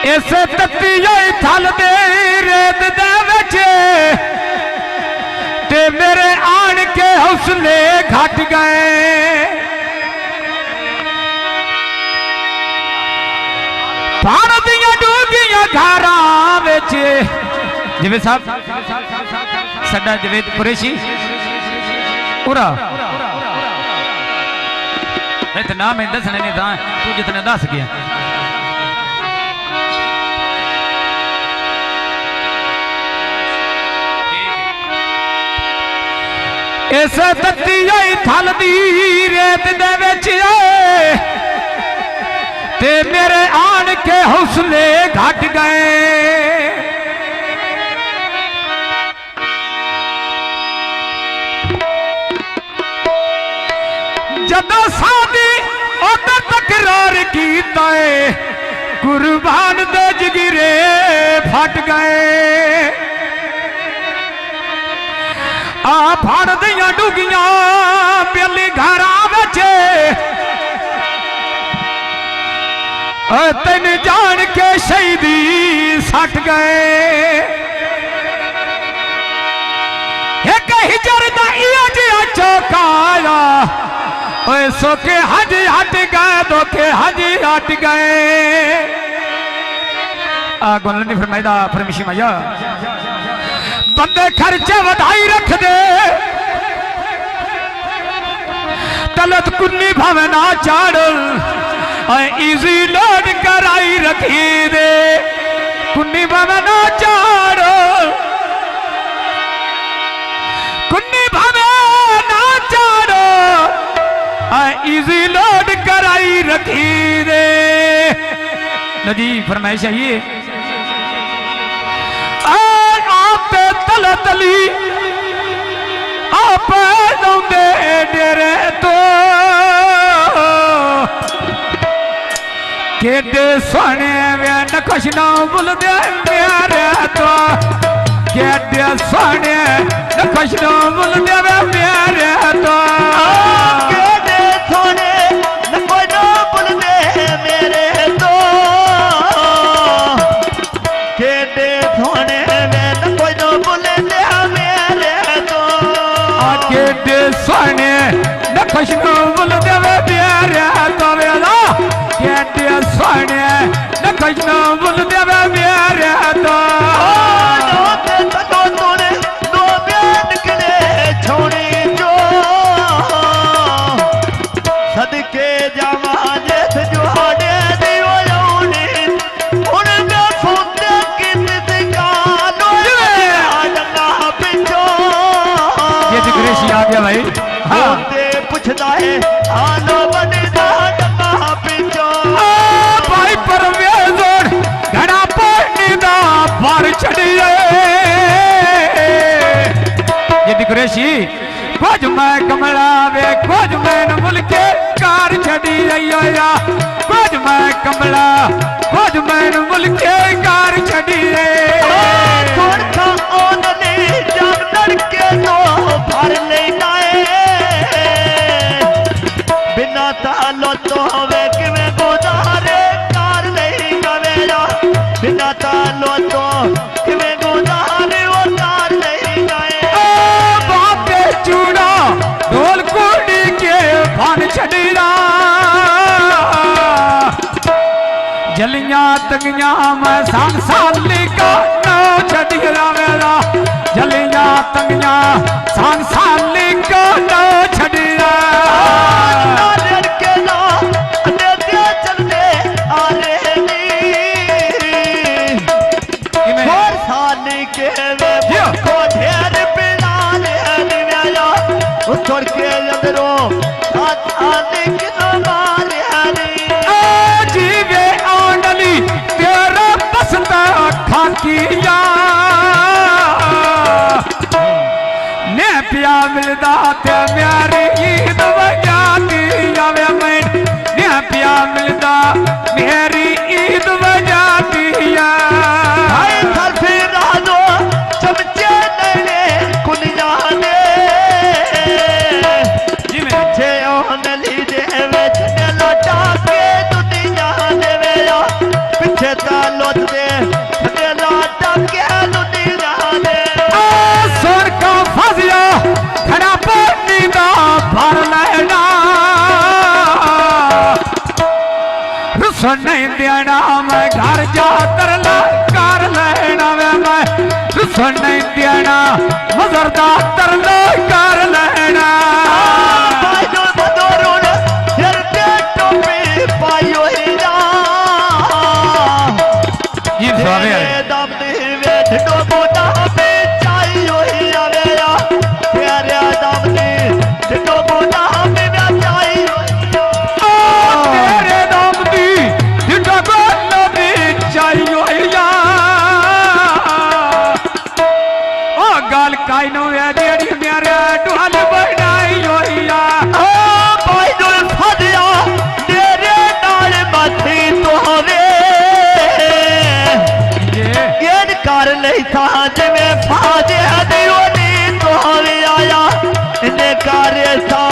इसे तत्ती थल दे रेत दे विच ते मेरे आन के हौसले घट गए। पान दियां डूबियां घरां विच जिवें साहब साडा जवेद कुरैशी उरा इतना मैं दसने नहीं था तू जितने दस गया। इस तत्ती थल दी रेत दे विच ते मेरे आन के हौसले घट गए। जदों सादी उधर तकरार कीता है कुर्बान दे जगीरे फट गए। आ फड़ दियां डुगियां प्याली घरां विच तेन जान के शहीदी सट गए। एक हिजर दा इहो जिहा चौका आया सोके हज हट गए धोखे हज हट गए। गुलन नहीं फरमाइदा फरमिशी मैया बंदे खर्चे वधाई रख दे तलत कुन्नी भावे ना चाड़ इजी लोड कराई रखी दे कुन्नी भावे ना चाड़ कुन्नी भावे ना चाड़ इजी लोड कराई रखी दे। नदी फरमाइश है ये तल तली आप डेरे तो केडे सोने वे नखश ना बुल दे मेरे तो केडे सोने नखश ना बुल दे मेरे तो केडे सोने नखश ना बुल दे मेरे तो केडे सोने सोने नखश बुल देवे प्यारे तो वेला केडे सोने नखश बुल देवे प्यारे तो तोने दो प्यार निकले छोड़ी जो सदके जावा जिस जोड़े दियो लौनी उनका फुंदे कित गालो डंगा पिछो ये जिक्रेशी आ गया भाई। हाँ पुछदा है आलो बनदा डंगा पिछो भाई परवेज़ घड़ा पानी दा भर छड़िए ये जिक्रेशी कुछ मैं कमला वे कुछ मैन मुल्के कार छड़ी या कुछ मैं कमला कुछ मैन मुल्के कार छड़ी भर लेना बिना तालो तो वे किवें गुजारे कार नहीं गवेला बिना तालो तो किवें गुजारे वो कार नहीं गए। बापे चूड़ा ढोल कुड़ी के भान छड़ीरा जलियां तंगियां मैं सांसाली का नाव छड़ीरा मेरा जलियां तंगियां सांसाली का नाव छड़ीरा जीवे आंडली तेरा बसता खाकिया ने पिया मिलदा ते मेरी ईद वजाती आवे मैं ने पिया मिलदा मेरी ईद वजाती भाई घर फिर राजो चमचे नैने कुनिया ने पुत दे ठंडेला डाके लुटी जाने सुन का फसिया खड़ा पानी दा भर लेना रुसन नहीं देना मैं घर जा तरला कर लेना वे मैं रुसन नहीं देना मजरदा तरला कर लेना पायो बदोरुन सिर पे टोपी पायो हीरा ये स्वामी है दम दी वे ढोबो दामे चाहियो हीरा वेरा प्यारे दम दी ढोबो दामे वे चाहियो तेरे नाम दी जिंदा गोल भी चाहिए या ओ गाल काई नो है जेड़ी मेरे ढोल बनाई होया ओ भाई दुल फदिया तेरे नाल मथी तोवे ये कर लई था जिवें फादे दी ओनी तोवे आया इने कर था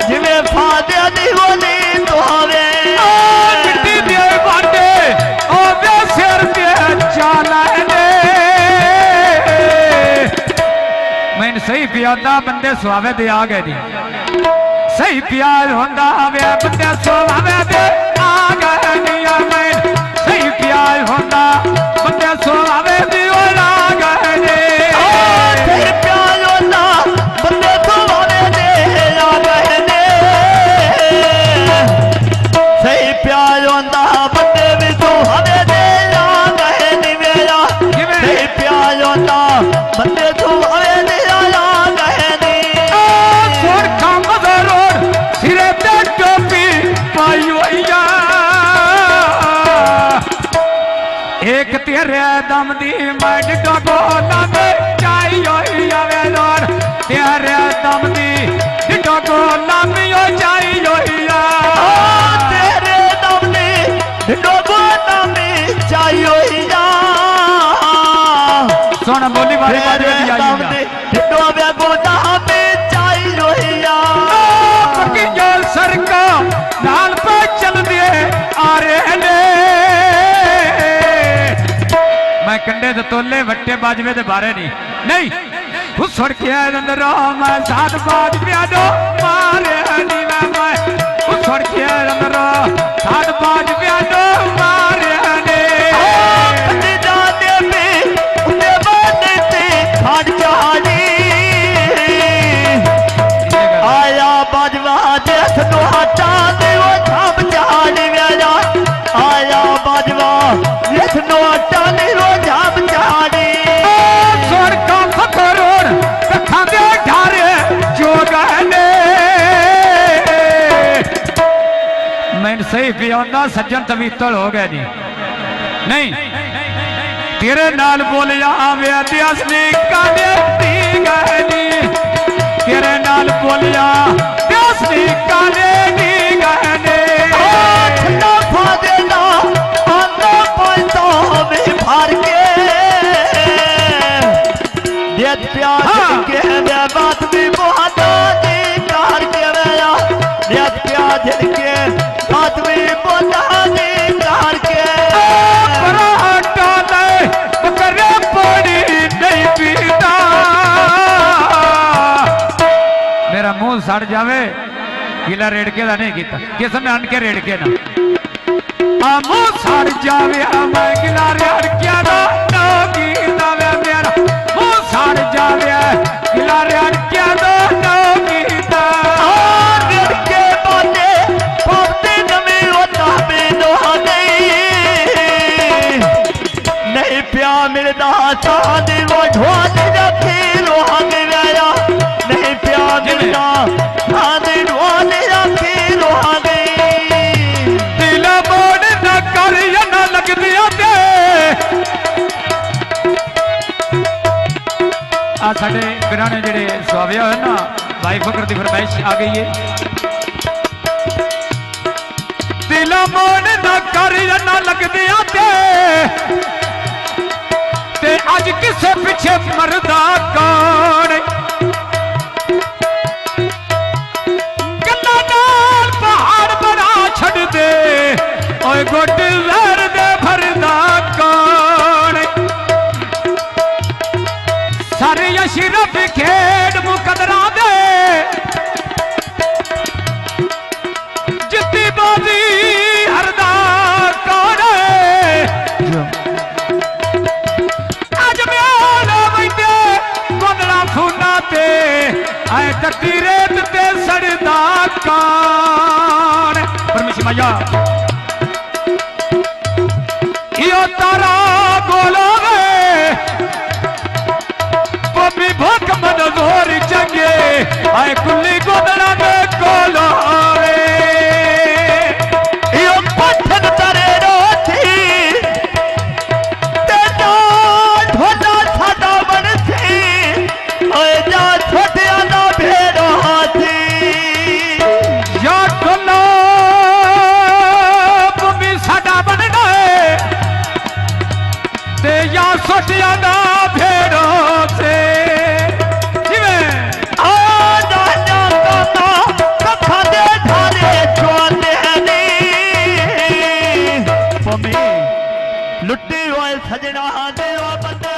जिवें फादे दी ओनी तोवे मिट्टी दे बाटे ओ वे सिर पे चालने मैंने सही पियादा बंदे सुहावे दे आ गए दी सही प्यार होंदा वे बंदे सुहावे दे आ गए दी मैं सही प्यार होंदा बंदे सुहावे दी ओ आ गए दी फिर प्यार होंदा बंदे तोवे दे आ गए ने सही प्यार होंदा बंदे भी तोवे दे आ गए ने मेरा सही प्यार होंदा बंदे तोवे दे आ गए ने सुन काम जरूर सिरे पे टोपी पाई होया एक तेरे दम दी मैं डगो लगे चाहिए वे लोर तेरे दम दी डगो लमियो चाहिए तेरे दम ने डोबो नामे चाहियो या सुन बोली बारी बारी तेरे दम ने डोबे गोदा में चाहियो या जो सरका नाल पे चल दिए आ रहे ने मैं कंडे दे तोले वट्टे बाजवे दे बारे नहीं हुसड़ के अंदर मैं साथ बाज प्यादो मारे नी मैं हुसड़ के अंदर साथ बाज प्यादो मारे ने जाने में उन्हें बनते खाड़ चाड़ी आया बाजवा देख तो हटा दे वो थाम चाड़ी मेरा आया बाजवा देख नो हटा दे वो थाम चाड़ी सुन का फकरोड़ रखा दे ढारे जो गहने मैं सही पियादा सज्जन तवीतल हो गए जी नहीं तेरे नाल बोलिया वे असली काले दी गहनी तेरे नाल बोलिया असली काले दी गहने ठंडा खा देना आंदा पैसा में भर के देत प्यार के मैं बात भी बहुत दी कार के मेरा देत प्यार के बात भी बहुत दी कार के पराठा ले करे पड़ी नहीं पीता मेरा मुंह सड़ जावे गिला रेड़के का नहीं किया किस में अन के रेड़के ना मुंह सड़ जावे मैं गिला रेड़के ना कीता वे मेरा मुंह सड़ जावे गिला रेड़के ना कीता के बाते पौते नमी होता बिनो नहीं प्यार मिलता साथ वो ढोल रखी रोहंग मेरा नहीं प्यार मिलता साथ ढोल रखी रोहंग दिल मोड़ न कर या न लग दिया दे आ साडे वीराने जेडे सुहावे होए ना भाई फकर दी फरमाइश आ गई है दिल मोड़ न कर या न लग दिया दे ते अज किसे पीछे मरदा कौन गल्ला नाल पहाड़ बना छड़ दे ओए गोट लहर दे भरदा कौन ਸੁੱਟ ਜਾਂਦਾ ਭੇੜੋਂ ਸੇ ਜਿਵੇਂ ਆ ਜਾਣਾ ਕਾਮਾ ਕੱਖਾਂ ਦੇ ਥਾਲੇ ਚੋਂਦੇ ਨੀ ਪੰਮੀ ਲੁੱਟੀ ਹੋਏ ਸਜਣਾ ਦੇ ਉਹ ਬੰਦੇ